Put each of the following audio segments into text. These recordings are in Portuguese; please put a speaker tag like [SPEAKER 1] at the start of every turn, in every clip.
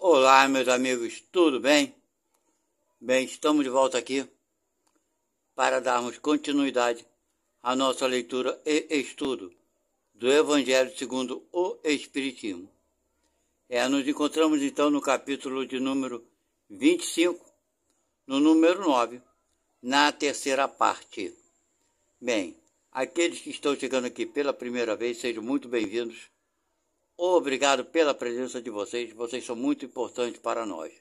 [SPEAKER 1] Olá, meus amigos, tudo bem? Bem, estamos de volta aqui para darmos continuidade à nossa leitura e estudo do Evangelho segundo o Espiritismo. Nos encontramos então no capítulo de número 25, no número 9, na terceira parte. Bem, aqueles que estão chegando aqui pela primeira vez, sejam muito bem-vindos. Obrigado pela presença de vocês, vocês são muito importantes para nós.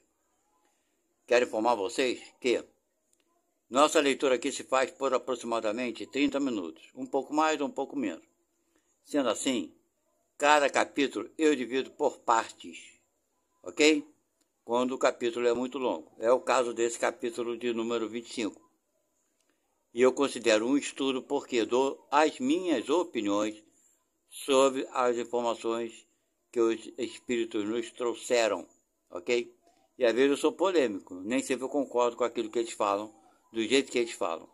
[SPEAKER 1] Quero informar vocês que nossa leitura aqui se faz por aproximadamente 30 minutos, um pouco mais ou um pouco menos. Sendo assim, cada capítulo eu divido por partes, ok? Quando o capítulo é muito longo. É o caso desse capítulo de número 25. E eu considero um estudo porque dou as minhas opiniões sobre as informações que os espíritos nos trouxeram, ok? E às vezes eu sou polêmico, nem sempre eu concordo com aquilo que eles falam, do jeito que eles falam,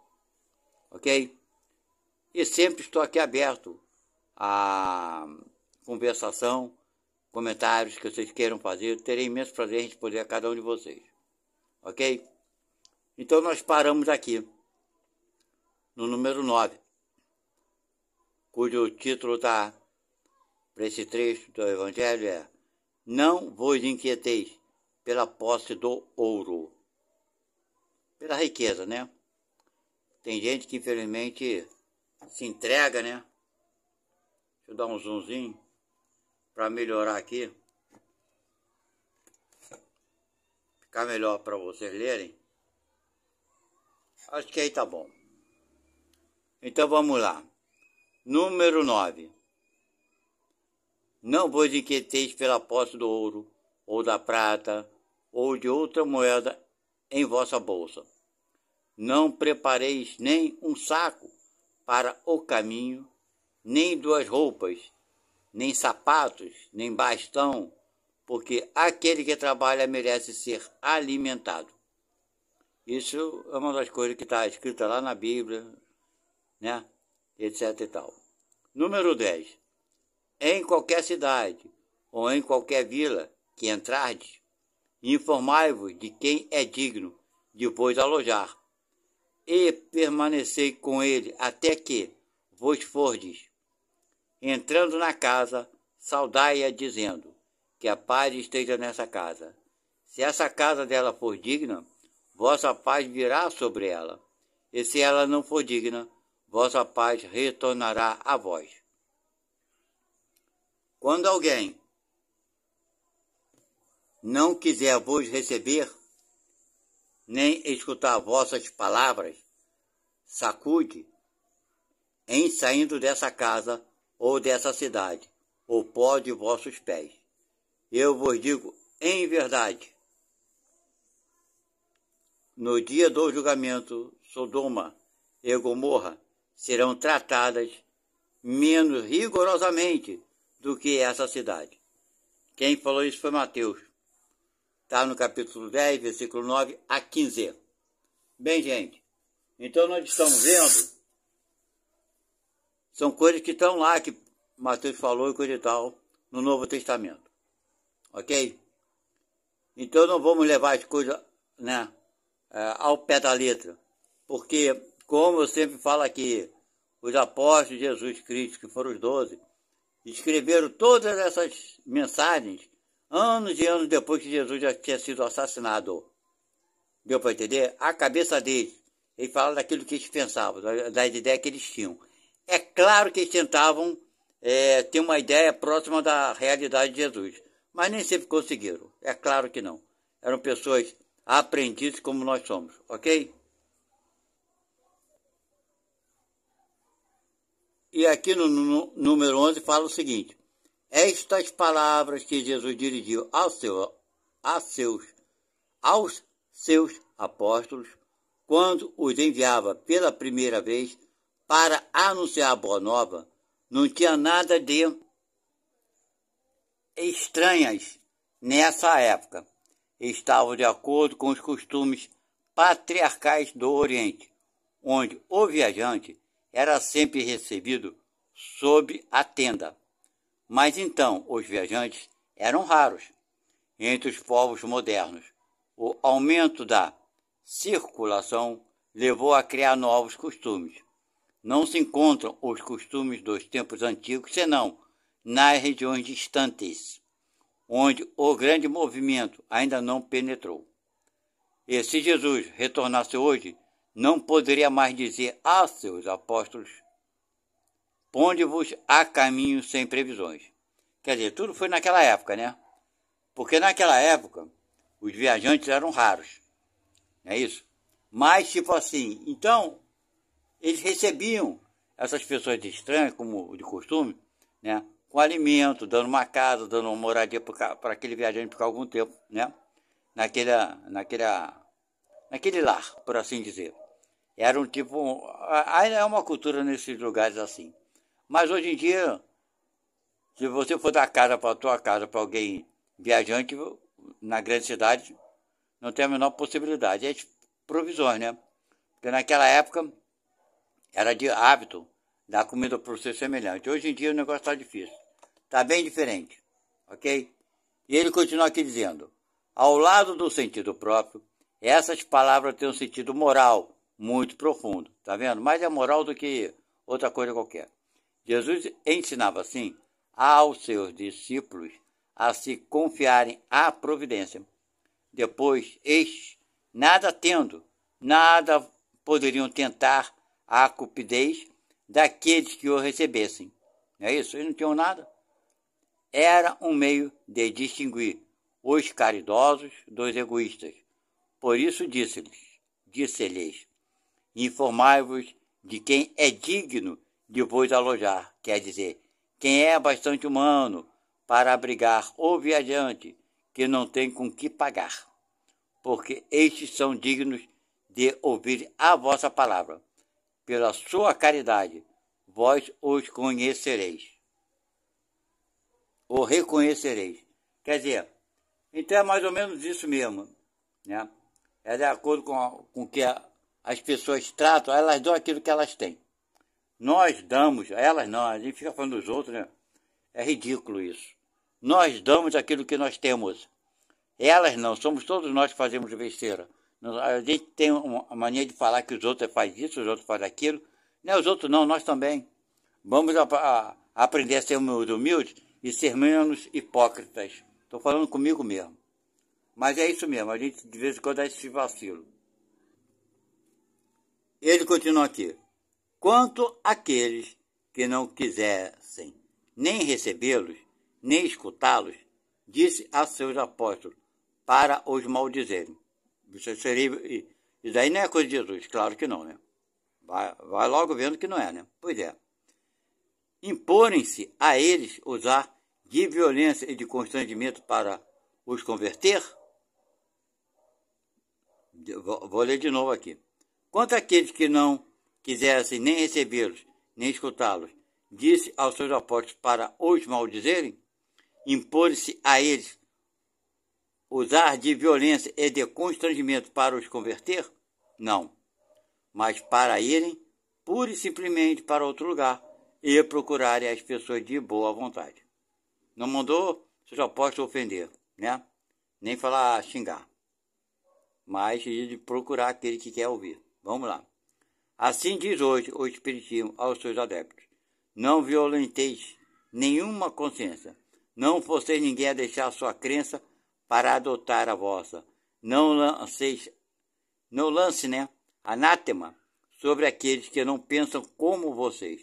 [SPEAKER 1] ok? E sempre estou aqui aberto a conversação, comentários que vocês queiram fazer, terei imenso prazer em responder a cada um de vocês, ok? Então nós paramos aqui, no número 9, cujo título está para esse trecho do Evangelho é: não vos inquieteis pela posse do ouro. Pela riqueza, né? Tem gente que infelizmente se entrega, né? Deixa eu dar um zoomzinho para melhorar aqui. Ficar melhor para vocês lerem. Acho que aí tá bom. Então vamos lá. Número 9. Não vos inquieteis pela posse do ouro, ou da prata, ou de outra moeda em vossa bolsa. Não prepareis nem um saco para o caminho, nem duas roupas, nem sapatos, nem bastão, porque aquele que trabalha merece ser alimentado. Isso é uma das coisas que está escrita lá na Bíblia, né? Etc e tal. Número 10. Em qualquer cidade ou em qualquer vila que entrardes, informai-vos de quem é digno de vos alojar, e permanecei com ele até que vos fordes. Entrando na casa, saudai-a dizendo que a paz esteja nessa casa. Se essa casa dela for digna, vossa paz virá sobre ela, e se ela não for digna, vossa paz retornará a vós. Quando alguém não quiser vos receber, nem escutar vossas palavras, sacude em saindo dessa casa ou dessa cidade, o pó de vossos pés. Eu vos digo em verdade, no dia do julgamento, Sodoma e Gomorra serão tratadas menos rigorosamente do que essa cidade. Quem falou isso foi Mateus. Está no capítulo 10, versículo 9 a 15. Bem, gente, então nós estamos vendo, são coisas que estão lá, que Mateus falou e coisa e tal, no Novo Testamento. Ok? Então não vamos levar as coisas, né, ao pé da letra. Porque, como eu sempre falo aqui, os apóstolos de Jesus Cristo, que foram os 12, escreveram todas essas mensagens anos e anos depois que Jesus já tinha sido assassinado. Deu para entender? A cabeça deles. Eles falaram daquilo que eles pensavam, das ideias que eles tinham. É claro que eles tentavam ter uma ideia próxima da realidade de Jesus, mas nem sempre conseguiram. É claro que não. Eram pessoas aprendizes como nós somos, ok? E aqui no número 11 fala o seguinte: estas palavras que Jesus dirigiu aos seus apóstolos, quando os enviava pela primeira vez para anunciar a boa nova, não tinha nada de estranhas nessa época. Estavam de acordo com os costumes patriarcais do Oriente, onde o viajante era sempre recebido sob a tenda. Mas então os viajantes eram raros, entre os povos modernos. O aumento da circulação levou a criar novos costumes. Não se encontram os costumes dos tempos antigos, senão nas regiões distantes, onde o grande movimento ainda não penetrou. E se Jesus retornasse hoje, não poderia mais dizer a seus apóstolos: ponde-vos a caminho sem previsões. Quer dizer, tudo foi naquela época, né? Porque naquela época, os viajantes eram raros. Não é isso? Mas, tipo assim, então, eles recebiam essas pessoas estranhas, como de costume, né? Com alimento, dando uma casa, dando uma moradia para aquele viajante ficar algum tempo, né? Naquele lar, por assim dizer. Era um tipo... Ainda é uma cultura nesses lugares assim. Mas hoje em dia, se você for dar casa para a tua casa para alguém viajante, na grande cidade, não tem a menor possibilidade. É provisões, né? Porque naquela época era de hábito dar comida para o seu semelhante. Hoje em dia o negócio está difícil. Está bem diferente. Ok? E ele continua aqui dizendo: ao lado do sentido próprio, essas palavras têm um sentido moral muito profundo. Tá vendo? Mais é moral do que outra coisa qualquer. Jesus ensinava assim aos seus discípulos a se confiarem à providência. Depois, estes, nada tendo, nada poderiam tentar a cupidez daqueles que o recebessem. Não é isso? Eles não tinham nada. Era um meio de distinguir os caridosos dos egoístas. Por isso disse-lhes, informai-vos de quem é digno de vos alojar, quer dizer, quem é bastante humano para abrigar o viajante que não tem com que pagar, porque estes são dignos de ouvir a vossa palavra. Pela sua caridade, vós os conhecereis. Ou reconhecereis. Quer dizer, então é mais ou menos isso mesmo, né? É de acordo com que as pessoas tratam, elas dão aquilo que elas têm. Nós damos, elas não, a gente fica falando dos outros, né? É ridículo isso. Nós damos aquilo que nós temos. Elas não, somos todos nós que fazemos besteira. A gente tem uma mania de falar que os outros fazem isso, os outros fazem aquilo. Não é os outros não, nós também. Vamos aprender a ser humildes e ser menos hipócritas. Estou falando comigo mesmo. Mas é isso mesmo, a gente de vez em quando dá esse vacilo. Ele continua aqui. Quanto àqueles que não quisessem nem recebê-los, nem escutá-los, disse a seus apóstolos, para os maldizerem. Isso daí não é coisa de Jesus, claro que não, né? Vai logo vendo que não é, né? Pois é. Imporem-se a eles usar de violência e de constrangimento para os converter? Vou ler de novo aqui. Quanto àqueles que não quisessem nem recebê-los, nem escutá-los, disse aos seus apóstolos para os maldizerem? Impor-se a eles usar de violência e de constrangimento para os converter? Não, mas para irem pura e simplesmente para outro lugar e procurarem as pessoas de boa vontade. Não mandou seus apóstolos ofender, né? Nem falar xingar, mas de procurar aquele que quer ouvir. Vamos lá. Assim diz hoje o Espiritismo aos seus adeptos: não violenteis nenhuma consciência, não forceis ninguém a deixar a sua crença para adotar a vossa. Não lance, anátema sobre aqueles que não pensam como vocês.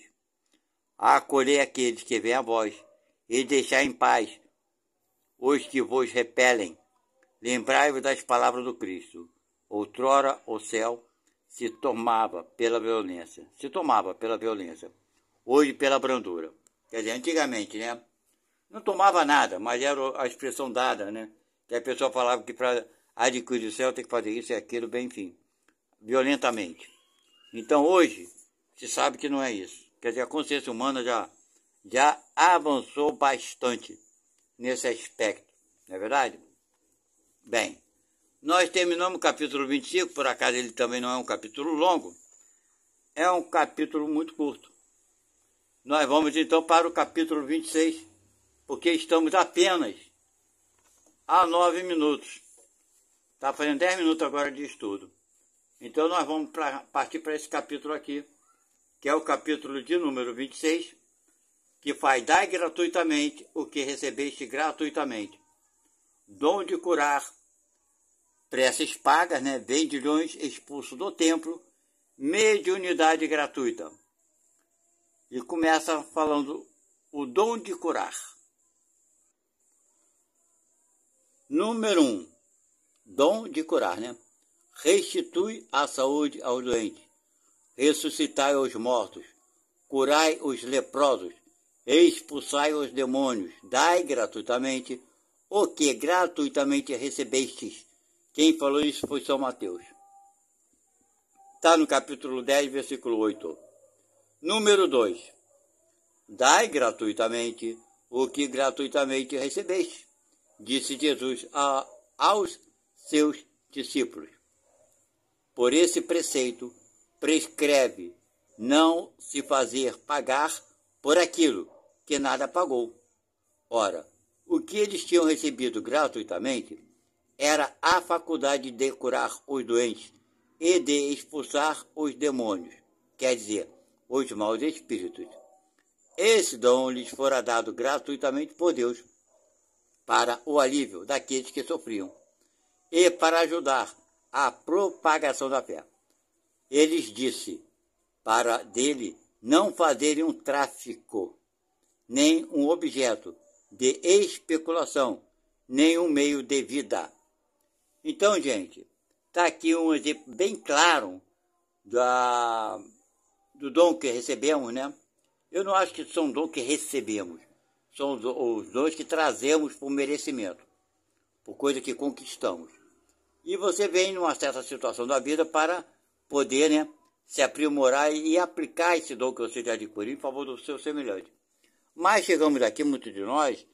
[SPEAKER 1] Acolhei aqueles que vêm a vós e deixai em paz os que vos repelem. Lembrai-vos das palavras do Cristo. Outrora o céu se tomava pela violência. Hoje pela brandura. Quer dizer, antigamente, né? Não tomava nada, mas era a expressão dada, né? Que a pessoa falava que para adquirir o céu tem que fazer isso e aquilo, bem, enfim, violentamente. Então hoje se sabe que não é isso. Quer dizer, a consciência humana já avançou bastante nesse aspecto, não é verdade? Bem, nós terminamos o capítulo 25, por acaso ele também não é um capítulo longo, é um capítulo muito curto. Nós vamos então para o capítulo 26, porque estamos apenas a 9 minutos. Está fazendo 10 minutos agora de estudo. Então nós vamos partir para esse capítulo aqui, que é o capítulo de número 26, que faz: dai gratuitamente o que recebeste gratuitamente. Dom de curar, preces pagas, né? Vendilhões expulsos do templo, mediunidade gratuita. E começa falando o dom de curar. Número 1. Dom de curar, né? Restitui a saúde aos doentes, ressuscitai os mortos, curai os leprosos, expulsai os demônios, dai gratuitamente o que gratuitamente recebestes. Quem falou isso foi São Mateus. Está no capítulo 10, versículo 8. Número 2. Dai gratuitamente o que gratuitamente recebeste, disse Jesus aos seus discípulos. Por esse preceito, prescreve não se fazer pagar por aquilo que nada pagou. Ora, o que eles tinham recebido gratuitamente era a faculdade de curar os doentes e de expulsar os demônios, quer dizer, os maus espíritos. Esse dom lhes fora dado gratuitamente por Deus para o alívio daqueles que sofriam e para ajudar a propagação da fé. Eles disse para dele não fazerem um tráfico, nem um objeto de especulação, nem um meio de vida. Então, gente, está aqui um exemplo bem claro do dom que recebemos, né? Eu não acho que são dons que recebemos, são os dons que trazemos por merecimento, por coisa que conquistamos. E você vem numa certa situação da vida para poder, né, se aprimorar e aplicar esse dom que você já adquiriu em favor do seu semelhante. Mas chegamos aqui, muitos de nós,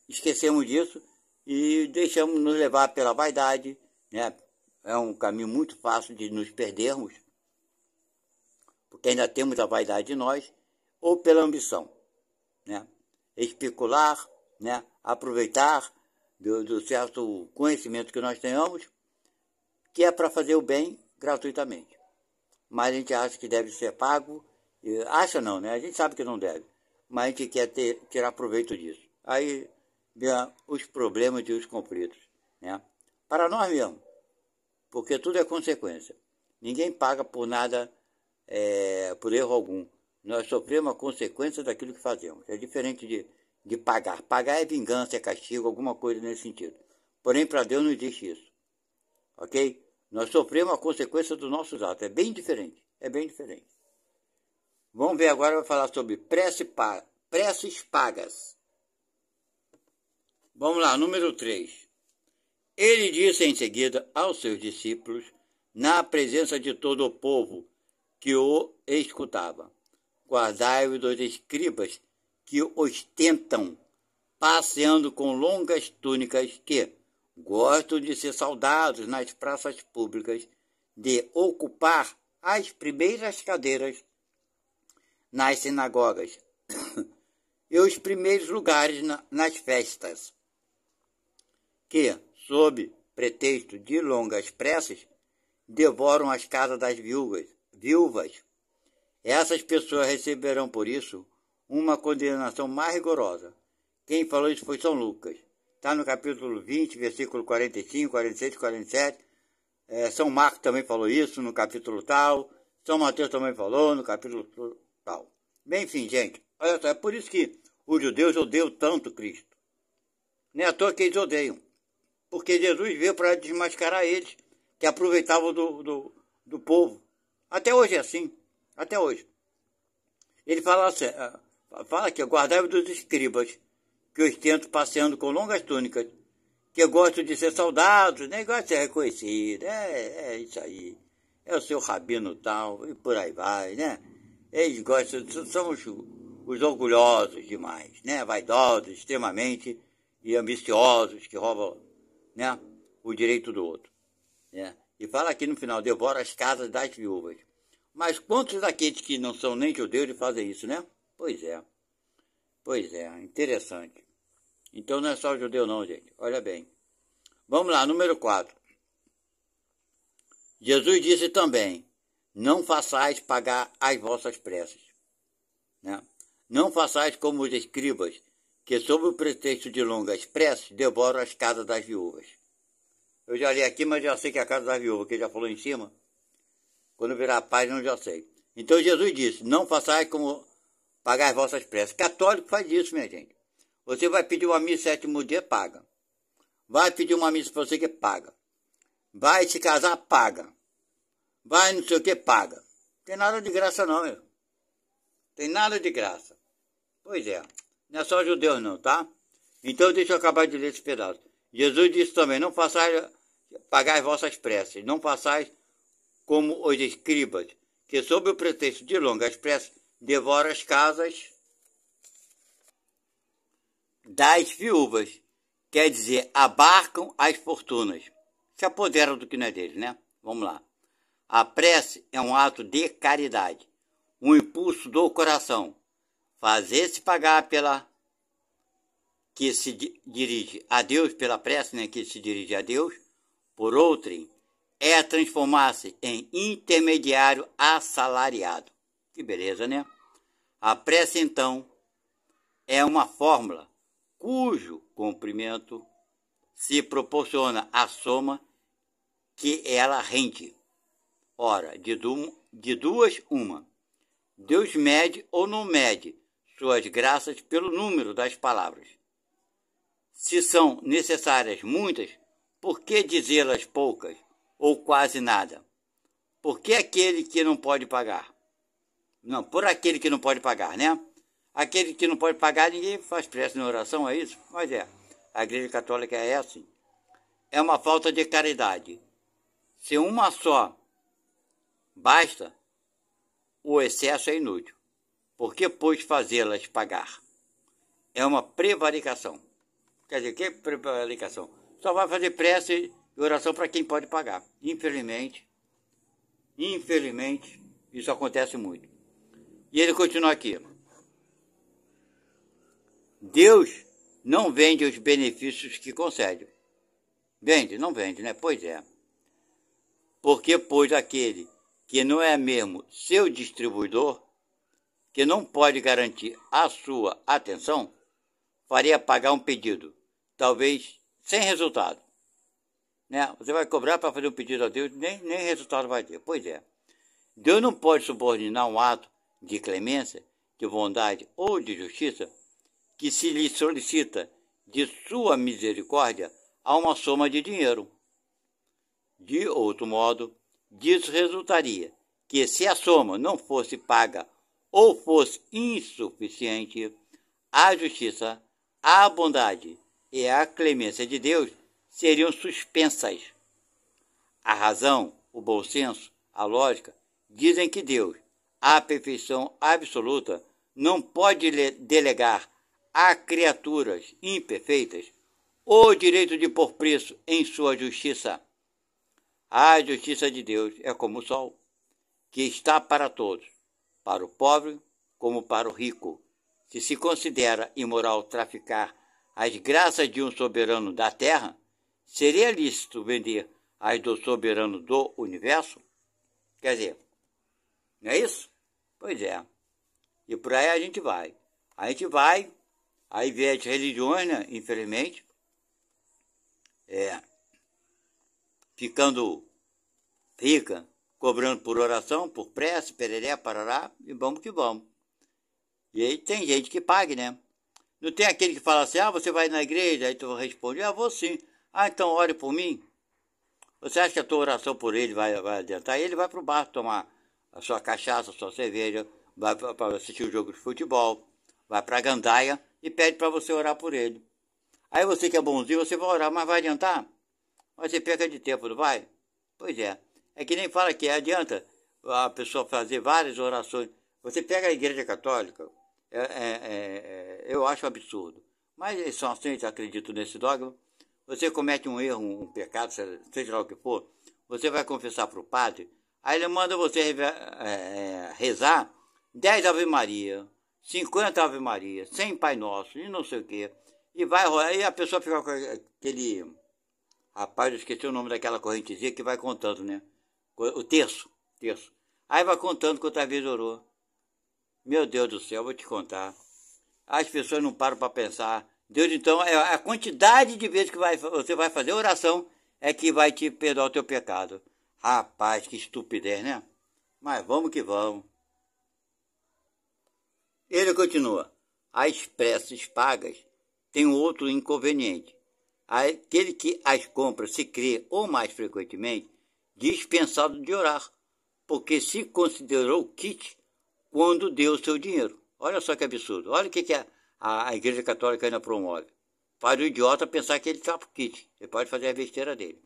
[SPEAKER 1] esquecemos disso e deixamos nos levar pela vaidade, né? É um caminho muito fácil de nos perdermos, porque ainda temos a vaidade de nós, ou pela ambição, né? Especular, né? Aproveitar do certo conhecimento que nós tenhamos, que é para fazer o bem gratuitamente. Mas a gente acha que deve ser pago, acha não, né? A gente sabe que não deve, mas a gente quer tirar proveito disso. Aí vem os problemas e os conflitos, né? Para nós mesmos, porque tudo é consequência. Ninguém paga por nada, por erro algum. Nós sofremos a consequência daquilo que fazemos. É diferente de pagar. Pagar é vingança, é castigo, alguma coisa nesse sentido. Porém, para Deus não existe isso. Ok? Nós sofremos a consequência dos nossos atos. É bem diferente. É bem diferente. Vamos ver agora, vai falar sobre preces pagas. Vamos lá, número 3. Ele disse em seguida aos seus discípulos, na presença de todo o povo que o escutava: guardai-vos dos escribas que ostentam, passeando com longas túnicas, que gostam de ser saudados nas praças públicas, de ocupar as primeiras cadeiras nas sinagogas e os primeiros lugares nas festas, que, sob pretexto de longas preces, devoram as casas das viúvas. Essas pessoas receberão por isso uma condenação mais rigorosa. Quem falou isso foi São Lucas. Está no capítulo 20, versículo 45, 46 e 47. São Marcos também falou isso no capítulo tal. São Mateus também falou no capítulo tal. Bem, enfim, gente, olha só, é por isso que os judeus odeiam tanto Cristo. Não é à toa que eles odeiam. Porque Jesus veio para desmascarar eles, que aproveitavam do povo. Até hoje é assim. Até hoje. Ele fala que guardai-vos dos escribas, que ostentam passeando com longas túnicas, que gostam de ser saudados, né? Gostam de ser reconhecidos. É isso aí. É o seu rabino tal, e por aí vai, né? Eles gostam, são os orgulhosos demais, né? Vaidosos, extremamente, e ambiciosos, que roubam, né, o direito do outro, né? E fala aqui no final: devora as casas das viúvas. Mas quantos daqueles que não são nem judeus fazem isso, né? Pois é, interessante. Então não é só judeu não, gente. Olha bem. Vamos lá, número 4. Jesus disse também, não façais pagar as vossas preces. Né? Não façais como os escribas, que sob o pretexto de longas preces, devoram as casas das viúvas. Eu já li aqui, mas já sei que é a casa das viúvas, que já falou em cima. Quando virar a página, eu já sei. Então Jesus disse, não façais como pagar as vossas preces. Católico faz isso, minha gente. Você vai pedir uma missa sétimo dia, paga. Vai pedir uma missa para você que paga. Vai se casar, paga. Vai não sei o que, paga. Tem nada de graça não, meu. Tem nada de graça. Pois é. Não é só judeus não, tá? Então deixa eu acabar de ler esse pedaço. Jesus disse também, não façais pagar as vossas preces. Não façais como os escribas, que sob o pretexto de longas preces, devoram as casas das viúvas. Quer dizer, abarcam as fortunas. Se apoderam do que não é deles, né? Vamos lá. A prece é um ato de caridade, um impulso do coração. Fazer-se pagar pela que se dirige a Deus, pela prece, né, que se dirige a Deus, por outrem, é transformar-se em intermediário assalariado. Que beleza, né? A prece, então, é uma fórmula cujo cumprimento se proporciona a soma que ela rende. Ora, de duas, uma. Deus mede ou não mede suas graças pelo número das palavras. Se são necessárias muitas, por que dizê-las poucas ou quase nada? Por que aquele que não pode pagar? Não, por aquele que não pode pagar, né? Aquele que não pode pagar, ninguém faz prece na oração, é isso? Mas é, a Igreja Católica é assim. É uma falta de caridade. Se uma só basta, o excesso é inútil. Por que, pois, fazê-las pagar? É uma prevaricação. Quer dizer, que é prevaricação? Só vai fazer prece e oração para quem pode pagar. Infelizmente, isso acontece muito. E ele continua aqui. Deus não vende os benefícios que concede. Vende? Não vende, né? Pois é. Porque, pois, aquele que não é mesmo seu distribuidor, que não pode garantir a sua atenção, faria pagar um pedido, talvez sem resultado. Né? Você vai cobrar para fazer um pedido a Deus, nem resultado vai ter. Pois é. Deus não pode subordinar um ato de clemência, de bondade ou de justiça que se lhe solicita de sua misericórdia a uma soma de dinheiro. De outro modo, disso resultaria que, se a soma não fosse paga ou fosse insuficiente, a justiça, a bondade e a clemência de Deus seriam suspensas. A razão, o bom senso, a lógica, dizem que Deus, a perfeição absoluta, não pode delegar a criaturas imperfeitas o direito de pôr preço em sua justiça. A justiça de Deus é como o sol, que está para todos, para o pobre como para o rico. Se considera imoral traficar as graças de um soberano da terra, seria lícito vender as do soberano do universo? Quer dizer, não é isso? Pois é. E por aí a gente vai. Aí vem as religiões, né, infelizmente, ficando rica, cobrando por oração, por prece, pereré, parará, e vamos que vamos. E aí tem gente que paga, né? Não tem aquele que fala assim, você vai na igreja, aí tu responde, vou sim. Então ore por mim. Você acha que a tua oração por ele vai adiantar? Ele vai pro bar tomar a sua cachaça, a sua cerveja, vai para assistir o jogo de futebol, vai para a gandaia e pede para você orar por ele. Aí você que é bonzinho, você vai orar, mas vai adiantar? Mas você perca de tempo, não vai? Pois é. É que nem fala que adianta a pessoa fazer várias orações. Você pega a Igreja Católica, eu acho absurdo. Mas eles são assim, eles acreditam nesse dogma. Você comete um erro, um pecado, seja lá o que for, você vai confessar para o padre, aí ele manda você rezar 10 Ave Maria, 50 Ave Maria, 100 Pai Nosso e não sei o quê. e vai rolar. E a pessoa fica com aquele... Rapaz, eu esqueci o nome daquela correntezinha que vai contando, né? O terço. Aí vai contando quantas vezes orou. Meu Deus do céu, vou te contar. As pessoas não param para pensar. Deus, então, é a quantidade de vezes que você vai fazer oração é que vai te perdoar o teu pecado. Rapaz, que estupidez, né? Mas vamos que vamos. Ele continua. As preces pagas têm um outro inconveniente. Aquele que as compra se crê, ou mais frequentemente, dispensado de orar, porque se considerou kit quando deu o seu dinheiro. Olha só que absurdo. Olha o que a Igreja Católica ainda promove. Faz o idiota pensar que ele está por kit. Ele pode fazer a besteira dele.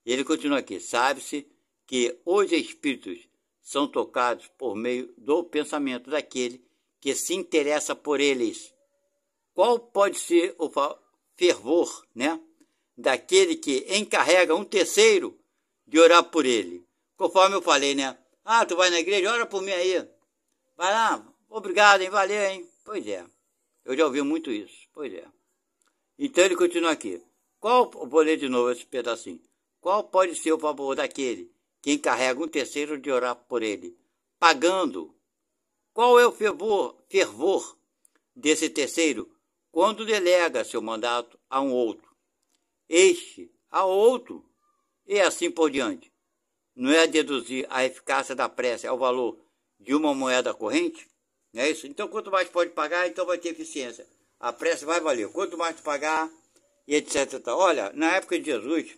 [SPEAKER 1] E ele continua aqui. Sabe-se que os espíritos são tocados por meio do pensamento daquele que se interessa por eles. Qual pode ser o fervor, né, daquele que encarrega um terceiro de orar por ele? Conforme eu falei, né? Ah, tu vai na igreja, ora por mim aí. Vai lá, obrigado, hein, valeu, hein. Pois é, eu já ouvi muito isso, pois é. Então ele continua aqui. Vou ler de novo esse pedacinho. Qual pode ser o favor daquele que encarrega um terceiro de orar por ele, pagando? Qual é o fervor desse terceiro quando delega seu mandato a um outro, este a outro, e assim por diante? Não é deduzir a eficácia da prece ao valor de uma moeda corrente? Não é isso? Então, quanto mais pode pagar, então vai ter eficiência. A prece vai valer. Quanto mais tu pagar, e etc. Olha, na época de Jesus,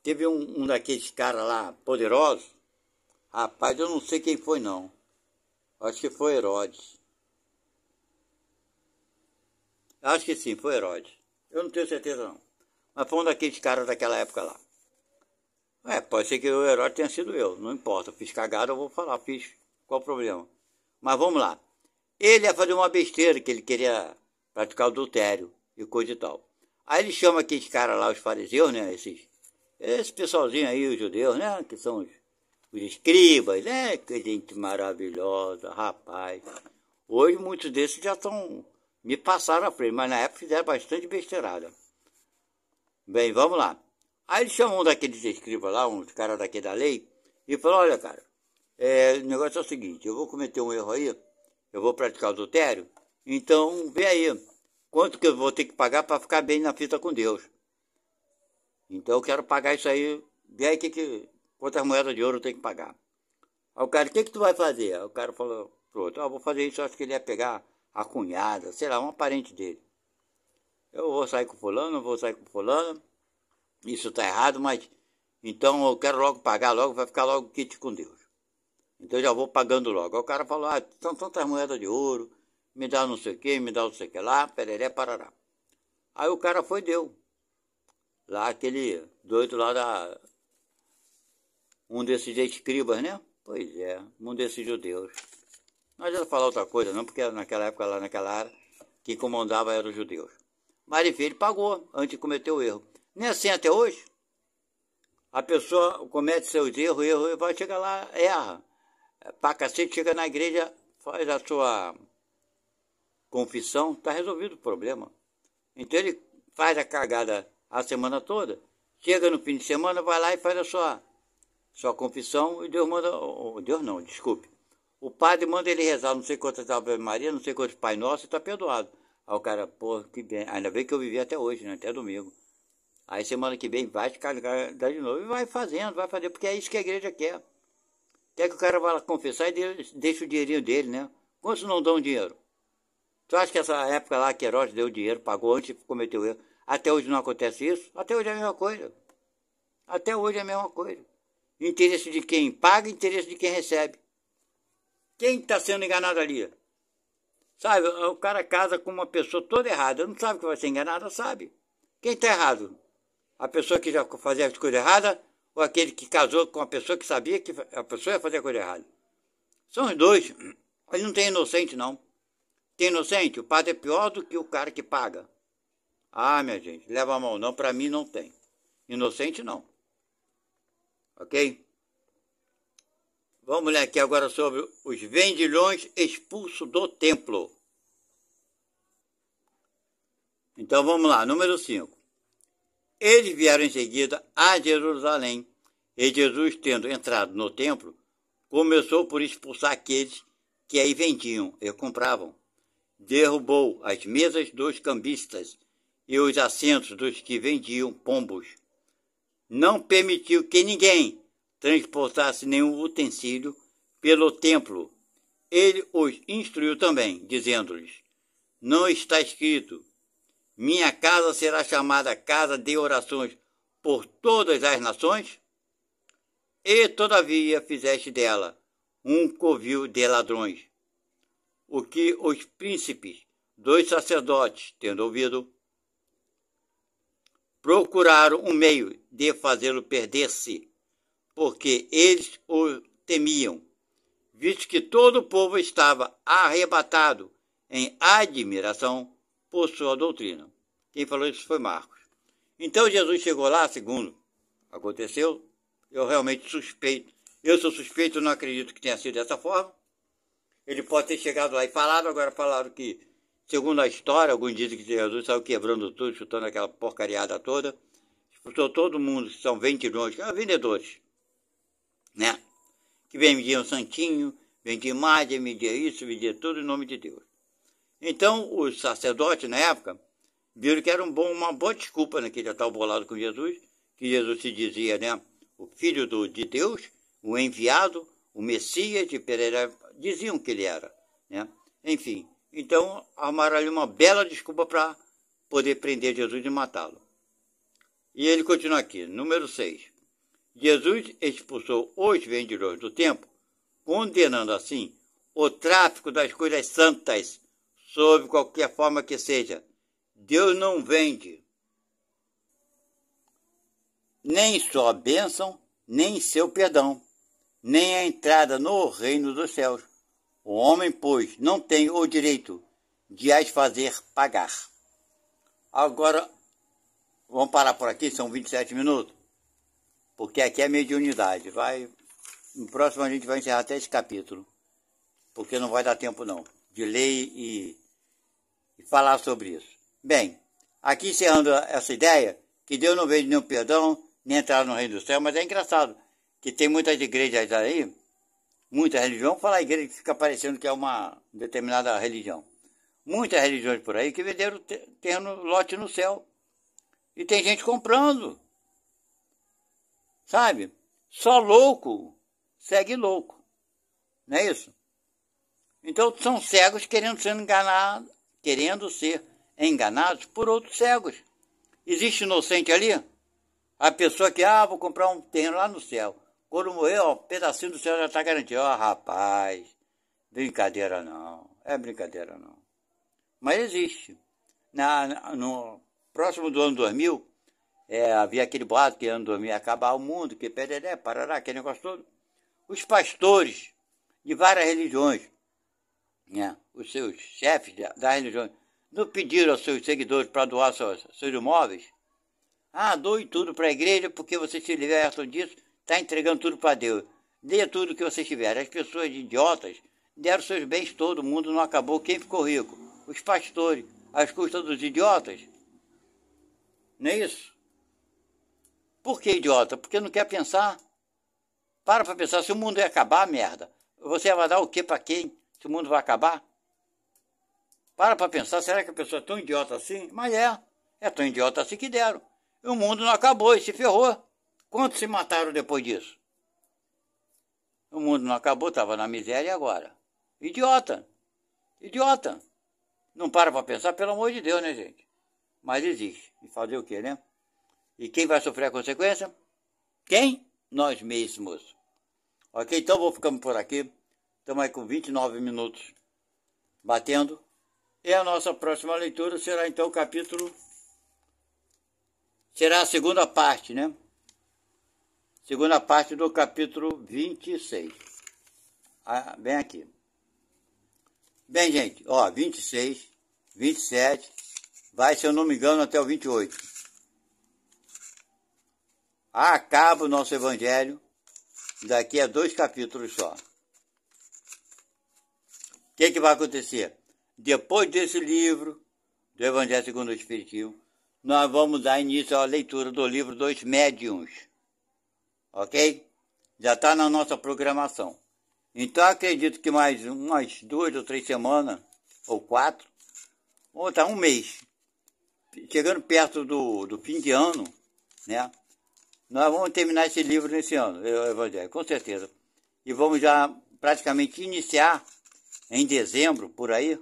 [SPEAKER 1] teve um daqueles caras lá, poderosos. Rapaz, eu não sei quem foi, não. Acho que foi Herodes. Acho que sim, foi Herodes. Eu não tenho certeza, não. Mas foi um daqueles caras daquela época lá. Pode ser que o Herodes tenha sido eu. Não importa. Fiz cagada, eu vou falar. Fiz. Qual o problema? Mas vamos lá. Ele ia fazer uma besteira, que ele queria praticar o adultério e coisa e tal. Aí ele chama aqueles caras lá, os fariseus, né? Esse pessoalzinho aí, os judeus, né? Que são os escribas, né? Que gente maravilhosa, rapaz. Hoje muitos desses já estão... me passaram à frente, mas na época fizeram bastante besteirada. Bem, vamos lá. Aí ele chamou um daqueles escribas lá, uns caras daqui da lei, e falou, olha, cara, o negócio é o seguinte, eu vou cometer um erro aí, eu vou praticar o adultério, então vê aí, quanto que eu vou ter que pagar para ficar bem na fita com Deus. Então eu quero pagar isso aí, vê aí quantas moedas de ouro eu tenho que pagar. Aí o cara, o que tu vai fazer? Aí o cara falou pro outro, vou fazer isso, acho que ele ia pegar a cunhada, sei lá, um parente dele. Eu vou sair com fulano, vou sair com fulano, isso tá errado, mas então eu quero logo pagar logo, vai ficar logo kit com Deus. Então eu já vou pagando logo. Aí o cara falou, são tantas moedas de ouro, me dá não sei o que, me dá não sei o que lá, pereré, parará. Aí o cara foi e deu. Lá aquele doido lá um desses escribas, né? Pois é, um desses judeus. Não adianta falar outra coisa não, porque naquela época lá naquela área, quem comandava eram os judeus. Mas enfim, ele pagou antes de cometer o erro. Nem assim até hoje. A pessoa comete seus erros, e vai chegar lá, erra. Pra cacete, chega na igreja, faz a sua confissão, tá resolvido o problema. Então ele faz a cagada a semana toda, chega no fim de semana, vai lá e faz a sua confissão, e Deus manda, Deus não, desculpe. O padre manda ele rezar não sei quantas Ave Maria, não sei quantos Pai Nosso, e tá perdoado. Aí o cara, pô, que bem, ainda bem que eu vivi até hoje, né, até domingo. Aí semana que vem vai carregar de novo e vai fazer, porque é isso que a igreja quer. Quer que o cara vá lá confessar e deixe o dinheirinho dele, né? Quantos não dão dinheiro? Tu acha que essa época lá que Herodes deu dinheiro, pagou antes de cometer o erro, até hoje não acontece isso? Até hoje é a mesma coisa. Até hoje é a mesma coisa. Interesse de quem paga, interesse de quem recebe. Quem está sendo enganado ali? Sabe, o cara casa com uma pessoa toda errada, não sabe que vai ser enganada, sabe. Quem está errado? A pessoa que já fazia as coisas erradas ou aquele que casou com a pessoa que sabia que a pessoa ia fazer a coisa errada? São os dois. Ele não tem inocente, não. Tem inocente? O padre é pior do que o cara que paga. Ah, minha gente, leva a mão. Não, para mim não tem. Inocente, não. Ok? Vamos ler aqui agora sobre os vendilhões expulsos do templo. Então vamos lá, número 5. Eles vieram em seguida a Jerusalém, e Jesus, tendo entrado no templo, começou por expulsar aqueles que aí vendiam e compravam. Derrubou as mesas dos cambistas e os assentos dos que vendiam pombos. Não permitiu que ninguém transportasse nenhum utensílio pelo templo. Ele os instruiu também, dizendo-lhes: não está escrito: minha casa será chamada casa de orações por todas as nações? E todavia fizeste dela um covil de ladrões. O que os príncipes dos sacerdotes, tendo ouvido, procuraram um meio de fazê-lo perder-se, porque eles o temiam, visto que todo o povo estava arrebatado em admiração por sua doutrina. Quem falou isso foi Marcos. Então Jesus chegou lá, segundo aconteceu, eu realmente suspeito. Eu sou suspeito, não acredito que tenha sido dessa forma. Ele pode ter chegado lá e falado, agora falaram que, segundo a história, alguns dizem que Jesus saiu quebrando tudo, chutando aquela porcariada toda, expulsou todo mundo, que são vendedores, vendedores, né? Que vendiam santinho, vendiam imagem, vendiam isso, vendiam tudo em nome de Deus. Então, os sacerdotes, na época, viram que era uma boa desculpa naquele tal bolado com Jesus, que Jesus se dizia, né, o Filho de Deus, o enviado, o Messias de Pereira, diziam que ele era, né? Enfim, então armaram ali uma bela desculpa para poder prender Jesus e matá-lo. E ele continua aqui, número 6. Jesus expulsou os vendedores do templo, condenando assim o tráfico das coisas santas, sob qualquer forma que seja. Deus não vende nem sua bênção, nem seu perdão, nem a entrada no reino dos céus. O homem, pois, não tem o direito de as fazer pagar. Agora, vamos parar por aqui, são 27 minutos, porque aqui é mediunidade. No próximo a gente vai encerrar até esse capítulo, porque não vai dar tempo não, de ler e falar sobre isso. Bem, aqui encerrando essa ideia, que Deus não vende nenhum perdão, nem entrar no reino do céu, mas é engraçado que tem muitas igrejas aí, muita religião, falar igreja que fica parecendo que é uma determinada religião. Muitas religiões por aí que venderam terreno, lote no céu. E tem gente comprando. Sabe? Só louco segue louco. Não é isso? Então são cegos querendo ser enganados por outros cegos. Existe inocente ali? A pessoa que, vou comprar um terreno lá no céu. Quando morrer, um pedacinho do céu já está garantido. Rapaz, brincadeira não. É brincadeira não. Mas existe. No próximo do ano 2000, havia aquele boato que ano 2000 ia acabar o mundo, que pereré, parará, aquele negócio todo. Os pastores de várias religiões, né, os seus chefes das religiões, não pediram aos seus seguidores para doar seus imóveis? Doe tudo para a igreja, porque vocês se libertam disso, está entregando tudo para Deus. Dê tudo que vocês tiverem. As pessoas idiotas deram seus bens todo, o mundo não acabou. Quem ficou rico? Os pastores, às custas dos idiotas. Não é isso? Por que idiota? Porque não quer pensar. Para pensar, se o mundo ia acabar, merda. Você vai dar o que para quem? Se o mundo vai acabar? Para pensar, será que a pessoa é tão idiota assim? Mas é tão idiota assim que deram. E o mundo não acabou e se ferrou. Quantos se mataram depois disso? O mundo não acabou, estava na miséria e agora? Idiota. Idiota. Não para pensar, pelo amor de Deus, né, gente? Mas existe. E fazer o quê, né? E quem vai sofrer a consequência? Quem? Nós mesmos. Ok, então vou ficando por aqui. Estamos aí com 29 minutos batendo. E a nossa próxima leitura será então o capítulo... Será a segunda parte, né? Segunda parte do capítulo 26. Bem aqui. Bem, gente, 26, 27, vai, se eu não me engano, até o 28. Acaba o nosso evangelho daqui a 2 capítulos só. O que vai acontecer? Depois desse livro, do Evangelho segundo o Espiritismo, nós vamos dar início à leitura do livro dos Médiuns. Ok? Já está na nossa programação. Então acredito que mais umas 2 ou 3 semanas, ou 4, ou tá um mês, chegando perto do fim de ano, né? Nós vamos terminar esse livro nesse ano, o Evangelho, com certeza. E vamos já praticamente iniciar em dezembro, por aí,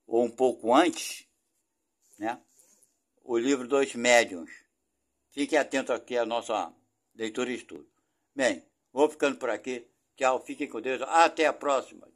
[SPEAKER 1] ou um pouco antes, né? O livro dos Médiuns. Fique atento aqui à nossa leitura e estudo. Bem, vou ficando por aqui. Tchau, fiquem com Deus. Até a próxima.